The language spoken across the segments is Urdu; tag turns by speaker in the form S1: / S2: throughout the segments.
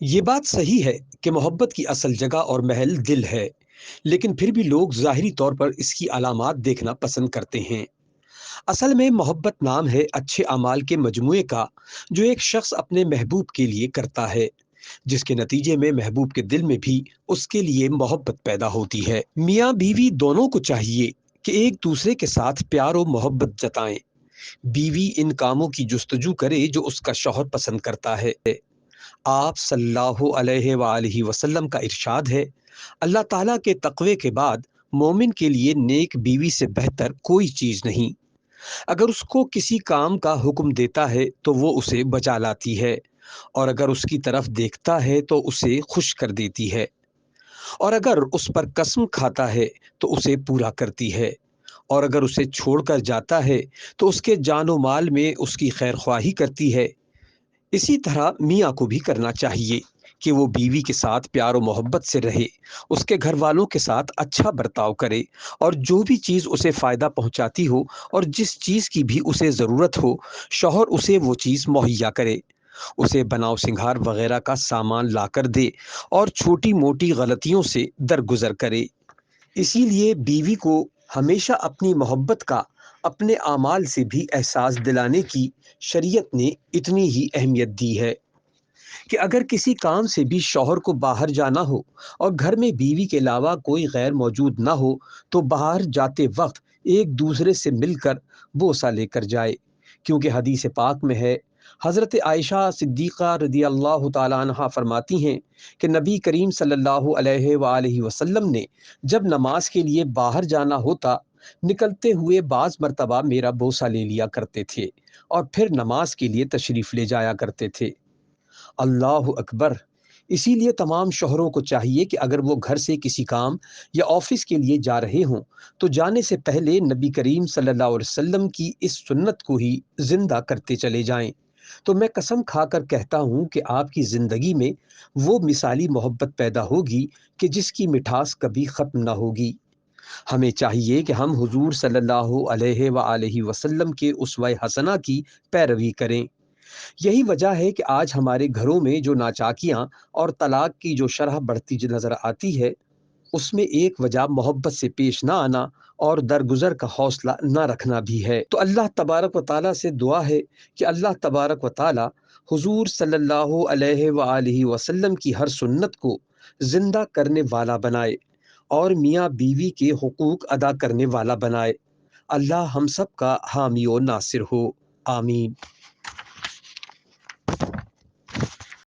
S1: یہ بات صحیح ہے کہ محبت کی اصل جگہ اور محل دل ہے، لیکن پھر بھی لوگ ظاہری طور پر اس کی علامات دیکھنا پسند کرتے ہیں۔ اصل میں محبت نام ہے اچھے اعمال کے مجموعے کا، جو ایک شخص اپنے محبوب کے لیے کرتا ہے، جس کے نتیجے میں محبوب کے دل میں بھی اس کے لیے محبت پیدا ہوتی ہے۔ میاں بیوی دونوں کو چاہیے کہ ایک دوسرے کے ساتھ پیار و محبت جتائیں۔ بیوی ان کاموں کی جستجو کرے جو اس کا شوہر پسند کرتا ہے۔ آپ صلی اللہ علیہ وآلہ وسلم کا ارشاد ہے، اللہ تعالیٰ کے تقوی کے بعد مومن کے لیے نیک بیوی سے بہتر کوئی چیز نہیں۔ اگر اس کو کسی کام کا حکم دیتا ہے تو وہ اسے بجا لاتی ہے، اور اگر اس کی طرف دیکھتا ہے تو اسے خوش کر دیتی ہے، اور اگر اس پر قسم کھاتا ہے تو اسے پورا کرتی ہے، اور اگر اسے چھوڑ کر جاتا ہے تو اس کے جان و مال میں اس کی خیر خواہی کرتی ہے۔ اسی طرح میاں کو بھی کرنا چاہیے کہ وہ بیوی کے ساتھ پیار و محبت سے رہے، اس کے گھر والوں کے ساتھ اچھا برتاؤ کرے، اور جو بھی چیز اسے فائدہ پہنچاتی ہو اور جس چیز کی بھی اسے ضرورت ہو، شوہر اسے وہ چیز مہیا کرے، اسے بناؤ سنگھار وغیرہ کا سامان لا کر دے، اور چھوٹی موٹی غلطیوں سے درگزر کرے۔ اسی لیے بیوی کو ہمیشہ اپنی محبت کا اپنے اعمال سے بھی احساس دلانے کی شریعت نے اتنی ہی اہمیت دی ہے کہ اگر کسی کام سے بھی شوہر کو باہر جانا ہو اور گھر میں بیوی کے علاوہ کوئی غیر موجود نہ ہو تو باہر جاتے وقت ایک دوسرے سے مل کر بوسہ لے کر جائے، کیونکہ حدیث پاک میں ہے، حضرت عائشہ صدیقہ رضی اللہ تعالیٰ عنہا فرماتی ہیں کہ نبی کریم صلی اللہ علیہ وآلہ وسلم نے جب نماز کے لیے باہر جانا ہوتا، نکلتے ہوئے بعض مرتبہ میرا بوسہ لے لیا کرتے تھے اور پھر نماز کے لیے تشریف لے جایا کرتے تھے۔ اللہ اکبر! اسی لیے تمام شوہروں کو چاہیے کہ اگر وہ گھر سے کسی کام یا آفس کے لیے جا رہے ہوں تو جانے سے پہلے نبی کریم صلی اللہ علیہ وسلم کی اس سنت کو ہی زندہ کرتے چلے جائیں۔ تو میں قسم کھا کر کہتا ہوں کہ آپ کی زندگی میں وہ مثالی محبت پیدا ہوگی کہ جس کی مٹھاس کبھی ختم نہ ہوگی۔ ہمیں چاہیے کہ ہم حضور صلی اللہ علیہ وآلہ وسلم کے اسوہ حسنہ کی پیروی کریں۔ یہی وجہ ہے کہ آج ہمارے گھروں میں جو ناچاکیاں اور طلاق کی جو شرح بڑھتی نظر آتی ہے، اس میں ایک وجہ محبت سے پیش نہ آنا اور درگزر کا حوصلہ نہ رکھنا بھی ہے۔ تو اللہ تبارک و تعالیٰ سے دعا ہے کہ اللہ تبارک و تعالیٰ حضور صلی اللہ علیہ وآلہ وسلم کی ہر سنت کو زندہ کرنے والا بنائے اور میاں بیوی کے حقوق ادا کرنے والا بنائے۔ اللہ ہم سب کا حامی و ناصر ہو، آمین۔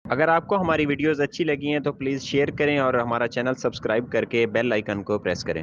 S2: اگر آپ کو ہماری ویڈیوز اچھی لگی ہیں تو پلیز شیئر کریں اور ہمارا چینل سبسکرائب کر کے بیل آئیکن کو پریس کریں۔